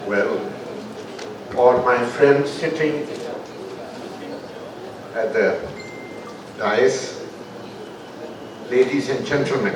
well, all my friends sitting at the dais, ladies and gentlemen,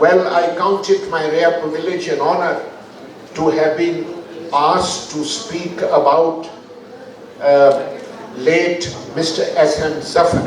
Well, I count it my rare privilege and honor to have been asked to speak about late Mr. S.M. Zafar.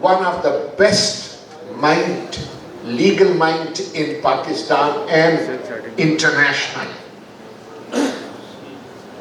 one of the best mind, legal mind in Pakistan and international.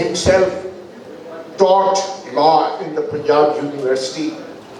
himself taught law in the Punjab University,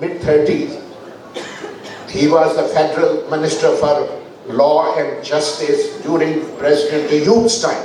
mid-30s. He was the federal minister for law and justice during President Ayub's time.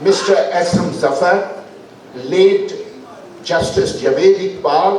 Mr. S.M. Zafar, late Justice Javed Iqbal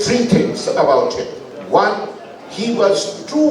3 things about him. One, he was true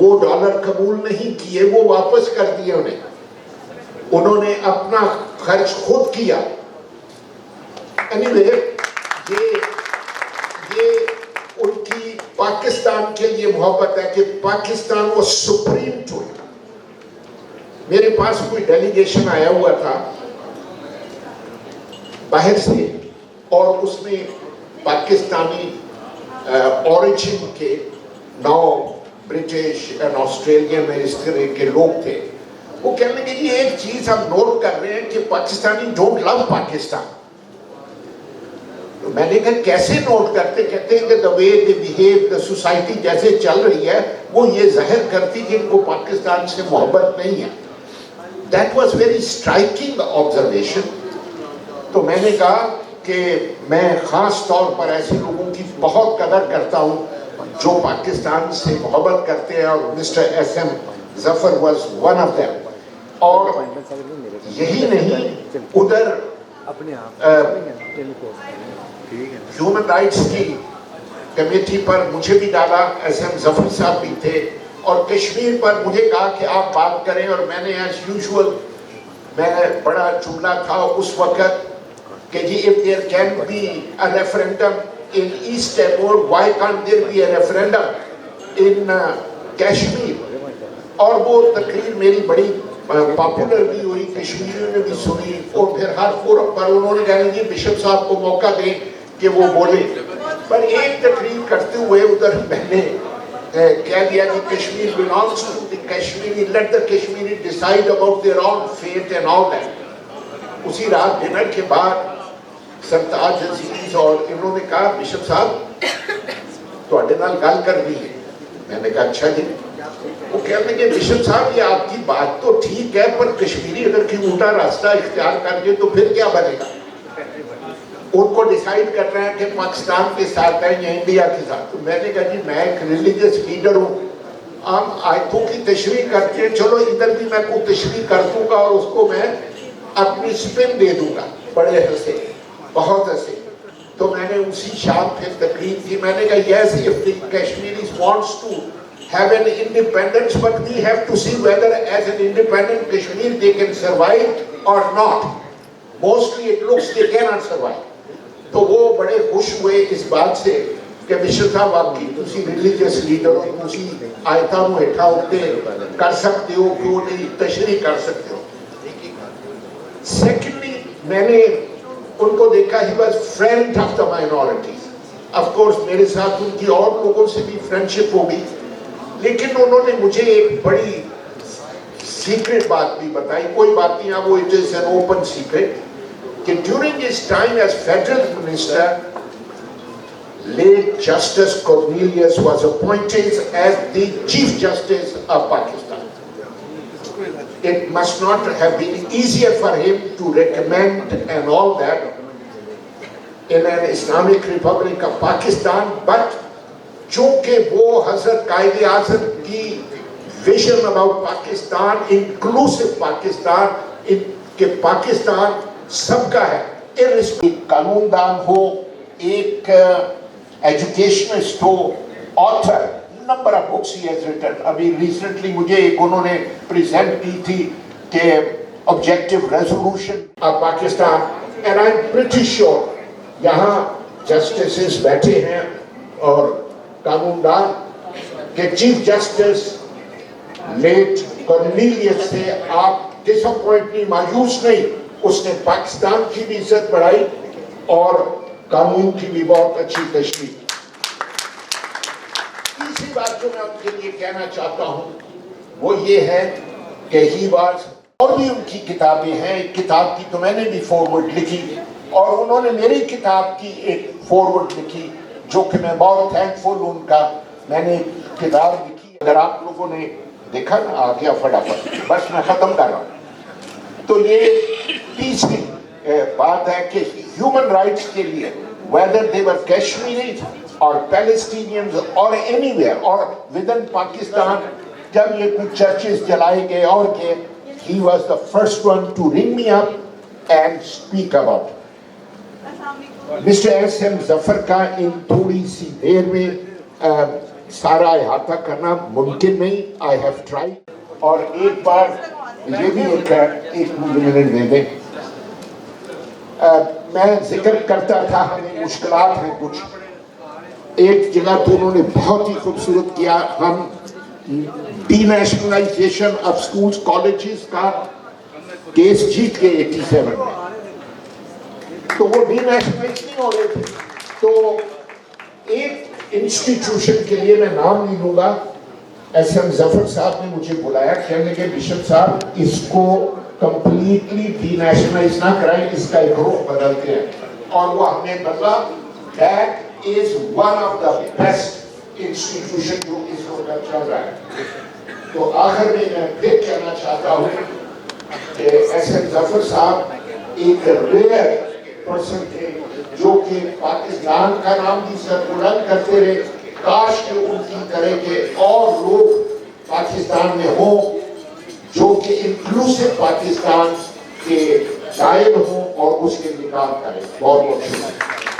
وہ dollar قبول نہیں کیے, وہ واپس کر دیے انہیں, انہوں نے اپنا خرچ خود کیا. anyway, یہ ان کی پاکستان کے لیے محبت ہے کہ پاکستان وہ سپریم ٹو. میرے پاس کوئی ڈیلیگیشن آیا ہوا تھا باہر سے, اور اس میں پاکستانی اوریجن کے 9 برٹش اینڈ آسٹریلین میں اس طرح کے لوگ تھے. وہ کہنے لگے یہ ایک چیز ہم نوٹ کر رہے ہیں کہ پاکستانی ڈونٹ لو پاکستان. میں نے کہا کیسے نوٹ کرتے؟ کہتے ہیں کہ the way they behave, the society جیسے چل رہی ہے وہ یہ ظاہر کرتی کہ ان کو پاکستان سے محبت نہیں ہے. That was very striking observation. تو میں نے کہا کہ میں خاص طور پر ایسے لوگوں کی بہت قدر کرتا ہوں جو پاکستان سے محبت کرتے ہیں, اور mister S M Zafar was one of them. اور یہی نہیں, ادھر ہیومن رائٹس کی کمیٹی پر مجھے بھی ڈالا, ایس ایم ظفر صاحب بھی تھے, اور کشمیر پر مجھے کہا کہ آپ بات کریں, اور میں نے ایز یوزول میں بڑا جملہ تھا اس وقت کہ جی if there can be a referendum in East Timor, why can't there be a referendum in Kashmir. اور وہ تقریر میری بڑی پاپولر بھی ہوئی, کشمیریوں نے بھی سنی, اور پھر ہر فورم پر انہوں نے کہا جی بشپ صاحب کو موقع دیں کہ وہ بولے. پر ایک تقریر کرتے ہوئے ادھر میں نے کہہ دیا کہ Kashmir belongs to the Kashmiri, let the Kashmiri decide about their own fate and all that. اسی رات ڈنر کے بعد سرتاج عزیز اور انہوں نے کہا بشپ صاحب تواڈے نال گل کرنی ہے. میں نے کہا اچھا جی. وہ کہنے کہ بشپ صاحب یہ آپ کی بات تو ٹھیک ہے, پر کشمیری اگر کوئی الٹا راستہ اختیار کر کے تو پھر کیا بنے گا؟ ان کو ڈیسائیڈ کرنا ہے کہ پاکستان کے ساتھ ہے یا انڈیا کے ساتھ. تو میں نے کہا جی میں ایک ریلیجیس لیڈر ہوں, عام آیتوں کی تشریح کرتے ہیں, چلو ادھر بھی میں کوئی تشریح کر دوں گا اور اس کو میں اپنی سپن دے دوں گا. بڑے ہنسے, بہت ہنسے. تو میں نے اسی شام پھر تقریر کی. میں نے کہا yes, if the Kashmiris wants to have an independence, but we have to see whether as an independent Kashmir they can survive or not. Mostly it looks they cannot survive. تو وہ بڑے خوش ہوئے اس بات سے کہ بشپ صاحب آپ کی تسی ریلیجیس لیڈر ہو, تسی آیتاں نوں ہٹا اٹھتے کر سکتے ہو, کیوں نہیں تشریح کر سکتے ہو. سیکنڈلی میں نے ان کو دیکھا he was friend of the minorities. Of course میرے ساتھ ان کی اور لوگوں سے بھی فرینڈشپ ہوگی, لیکن انہوں نے مجھے ایک بڑی سیکرٹ بات بھی بتائی. کوئی بات نہیں, اب وہ it is an open secret کہ during his time as federal minister late Justice Cornelius was appointed as the Chief Justice of Pakistan. It must not have been easier for him to recommend and all that in an Islamic Republic of Pakistan, but چونکہ وہ حضرت قائد اعظم کی vision about Pakistan, inclusive Pakistan, کہ پاکستان سب کا ہے, قانون دان ہو, ایک educationist who, author, number of books he has written. ابھی ریسنٹلی مجھے ایک انہوں نے پریزنٹ کی تھی کہ objective resolution of Pakistan, and I am pretty sure یہاں جسٹسز بیٹھے ہیں اور قانون دان کہ چیف جسٹس لیٹ کارنیلیس سے آپ ڈس اپوائنٹ نہیں, مایوس نہیں. اس نے پاکستان کی بھی عزت بڑھائی اور قانون کی بھی بہت اچھی تشریح. تیسری بات جو میں ان کے لیے کہنا چاہتا ہوں وہ یہ ہے کہ ہی واز, اور بھی ان کی کتابیں ہیں, ایک کتاب کی تو میں نے بھی فارورڈ لکھی, اور انہوں نے میری کتاب کی ایک فارورڈ لکھی جو کہ میں بہت تھینکفل ہوں ان کا. میں نے کتاب لکھی, اگر آپ لوگوں نے دیکھا نا, آ گیا فٹافٹ, بس میں ختم کر رہا ہوں. تو یہ تیسری بات ہے کہ ہیومن رائٹس کے لیے whether they were Kashmiris or Palestinians or anywhere or within Pakistan, جب یہ کچھ چرچز جلائے گئے اور کہ he was the first one to ring me up and speak about. Mister S M Zafar کا ان تھوڑی سی دیر میں سارا احاطہ کرنا ممکن نہیں. I have try. اور ایک بار یہ بھی ایک منٹ دے دیں. میں ذکر کرتا تھا ہمیں مشکلات ہیں کچھ. ایک جگہ تو انہوں نے بہت ہی خوبصورت کیا. ہم denationalization of schools colleges کا کیس جیت کے 87 میں, تو وہ ڈی نیشنلائز نہیں ہو رہے تھے. تو ایک انسٹیٹیوشن کے لیے میں نام نہیں لوں گا, ایس ایم ظفر صاحب نے مجھے بلایا, کہنے کہ بشپ صاحب اس کو کمپلیٹلی ڈی نیشنلائز نہ کرائیں, اس کا ایک رخ بدلتے ہیں. اور وہ ہم نے بدلا. That is one of the best institution جو اس وقت چل رہا ہے. تو آخر میں پھر کہنا چاہتا ہوں کہ ایس ایم ظفر صاحب ایک ریئر پرسن تھے جو کہ پاکستان کا نام بھی سر بلند کرتے رہے. کاش کہ ان کی طرح کے اور لوگ پاکستان میں ہوں جو کہ انکلوسیو پاکستان کے قائل ہوں اور اس کے نکاح کریں. بہت بہت شکریہ.